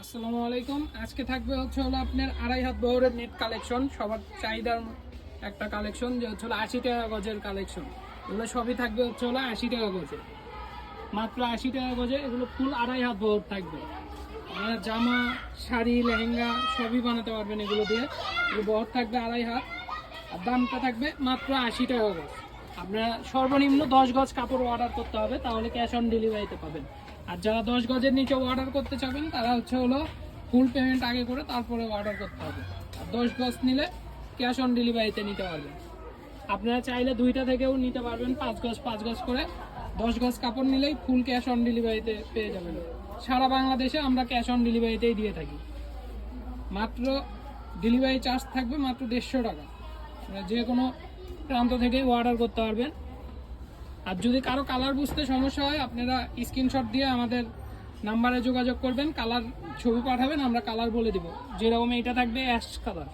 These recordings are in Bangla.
আসসালামু আলাইকুম। আজকে থাকবে হলো আপনার 2.5 হাত বহরের নেট কালেকশন, সবার চাহিদার একটা কালেকশন যে হলো 80 টাকা গজের কালেকশন। এগুলো সবই থাকবে হলো 80 টাকা গজে, মাত্র 80 টাকা গজে। এগুলো ফুল 2.5 হাত বহর থাকবে। আপনারা জামা, শাড়ি, লেহেঙ্গা সবই বানাতে পারবেন এগুলো দিয়ে। এগুলো বহর থাকবে 2.5 হাত, আর দামটা থাকবে মাত্র 80 টাকা গজ। আপনারা সর্বনিম্ন 10 গজ কাপড় অর্ডার করতে হবে, তাহলে ক্যাশ অন ডেলিভারিতে পাবেন। আর যারা 10 গজের নিচে অর্ডার করতে চাবেন তারা হলো ফুল পেমেন্ট আগে করে তারপরে অর্ডার করতে হবে। আর 10 গজ নিলে ক্যাশ অন ডেলিভারিতে নিতে পারবেন। আপনারা চাইলে দুইটা থেকেও নিতে পারবেন, 5 গজ করে। 10 গজ কাপড় নিলেই ফুল ক্যাশ অন ডেলিভারিতে পেয়ে যাবেন। সারা বাংলাদেশে আমরা ক্যাশ অন ডেলিভারিতেই দিয়ে থাকি। মাত্র ডেলিভারি চার্জ থাকবে মাত্র 150 টাকা। যে কোনো প্রান্ত থেকেই অর্ডার করতে পারবেন। আর যদি কারো কালার বুঝতে সমস্যা হয়, আপনারা স্ক্রিনশট দিয়ে আমাদের নাম্বারে যোগাযোগ করবেন, কালার ছবি পাঠাবেন, আমরা কালার বলে দিব। যেরকম এটা থাকবে অ্যাশ কালার,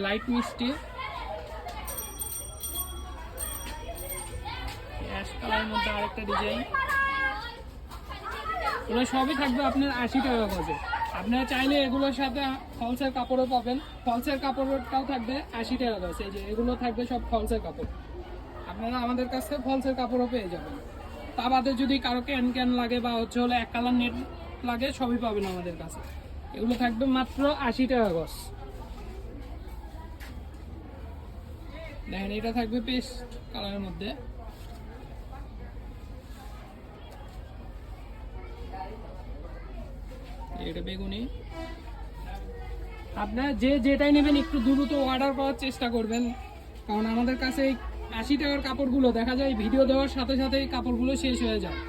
লাইট মিষ্টি অ্যাশ কালারের মধ্যে আরেকটা ডিজাইন। এগুলো সবই থাকবে আপনার 80 টাকা গজে। আপনারা চাইলে এগুলোর সাথে ফলসের কাপড়ও পাবেন, ফলসের কাপড়টাও থাকবে 80 টাকা গজ। এই যে এগুলো থাকবে সব ফলসের কাপড়, আপনারা আমাদের কাছ থেকে ফলসের কাপড়ও পেয়ে যাবেন। তা বাদে যদি কারো ক্যান লাগে বা হলো এক কালার নেট লাগে, সবই পাবেন আমাদের কাছে। এগুলো থাকবে মাত্র 80 টাকা গজ। দেখেন, এটা থাকবে পেস্ট কালারের মধ্যে। এটা বেগুনি। আপনারা যেটাই নেবেন একটু দ্রুত অর্ডার করার চেষ্টা করবেন, কারণ আমাদের কাছে এই 80 টাকার কাপড়গুলো দেখা যায় ভিডিও দেওয়ার সাথে সাথেই কাপড়গুলো শেষ হয়ে যায়।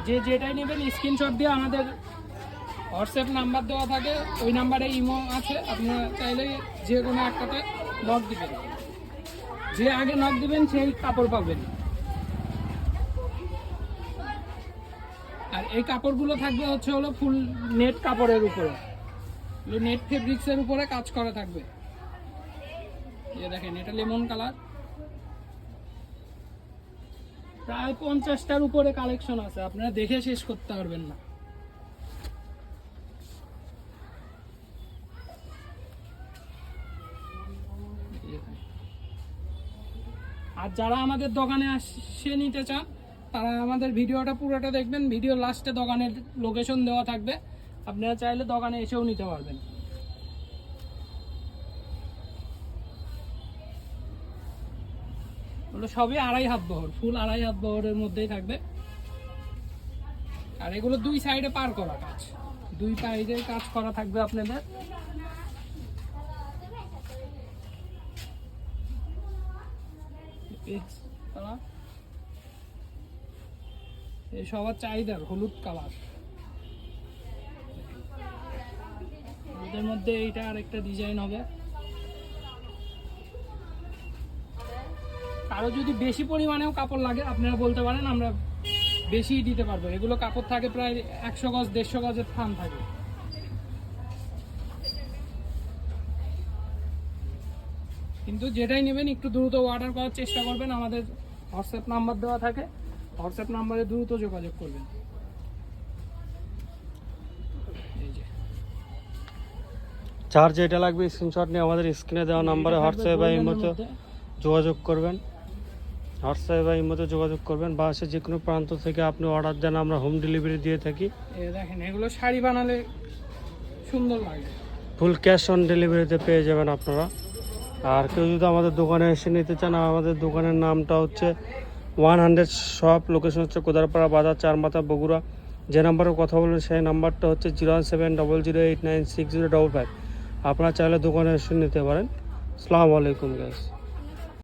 যেটাই নেবেন স্ক্রিনশট দিয়ে আমাদের হোয়াটসঅ্যাপ নাম্বার দেওয়া থাকে, ওই নাম্বারে ইমো আছে। আপনারা চাইলে যে কোনো একটাতে নক দিবেন, যে আগে নক দিবেন সেই কাপড় পাবেন। আর এই কাপড়গুলো থাকবে হলো ফুল নেট কাপড়ের উপরে, নেট ফেব্রিক্সের উপরে কাজ করা থাকবে। এই দেখেন, এটা লেমন কালার। প্রায় 50টার উপরে কালেকশন আছে, আপনারা দেখে শেষ করতে পারবেন না। আর যারা আমাদের দোকানে আসে নিতে চান, তারা আমাদের ভিডিওটা পুরোটা দেখবেন। ভিডিও লাস্টে দোকানের লোকেশন দেওয়া থাকবে, আপনারা চাইলে দোকানে এসেও নিতে পারবেন। ওগুলো সবই 2.5 হাত বহর, ফুল 2.5 হাত বহরের মধ্যেই থাকবে। আর এগুলো দুই সাইডে পার করা কাজ, দুই সাইডে কাজ করা থাকবে আপনাদের। এই সবার চাহিদার হলুদ কালার, ওদের মধ্যে এইটা আরেকটা ডিজাইন হবে। কারো যদি বেশি পরিমাণেও কাপড় লাগে, আপনারা বলতে পারেন, আমরা বেশি দিতে পারবো। এগুলো কাপড় থাকে প্রায় 100 গজ 150 গজের থান থাকে। কিন্তু যেটাই নেবেন একটু দ্রুত অর্ডার করার চেষ্টা করবেন। আমাদের হোয়াটসঅ্যাপ নাম্বার দেওয়া থাকে, হোয়াটসঅ্যাপ নাম্বারে দ্রুত যোগাযোগ করবেন। এই যে যার যেটা লাগবে স্ক্রিনশট নিয়ে আমাদের স্ক্রিনে দেওয়া নাম্বারে হোয়াটসঅ্যাপ বা ইমোতে যোগাযোগ করবেন। হোয়াটসঅ্যাপ বা ইমোতে যোগাযোগ করবেন, বা সে যে কোনো প্রান্ত থেকে আপনি অর্ডার দেন, আমরা হোম ডেলিভারি দিয়ে থাকি। এই দেখেন, এগুলো শাড়ি বানালে সুন্দর লাগে। ফুল ক্যাশ অন ডেলিভারিতে পেয়ে যাবেন আপনারা। আর কেউ যদি আমাদের দোকানে এসে নিতে চান, আমাদের দোকানের নামটা হচ্ছে 100 শপ, লোকেশন হচ্ছে কোদারপাড়া বাজার, 4 মাথা, বগুড়া। যে নাম্বারে কথা বলবেন সেই নাম্বারটা হচ্ছে 01700896055। আপনারা চাইলে দোকানে এসে নিতে পারেন। আসসালামু আলাইকুম গাইস।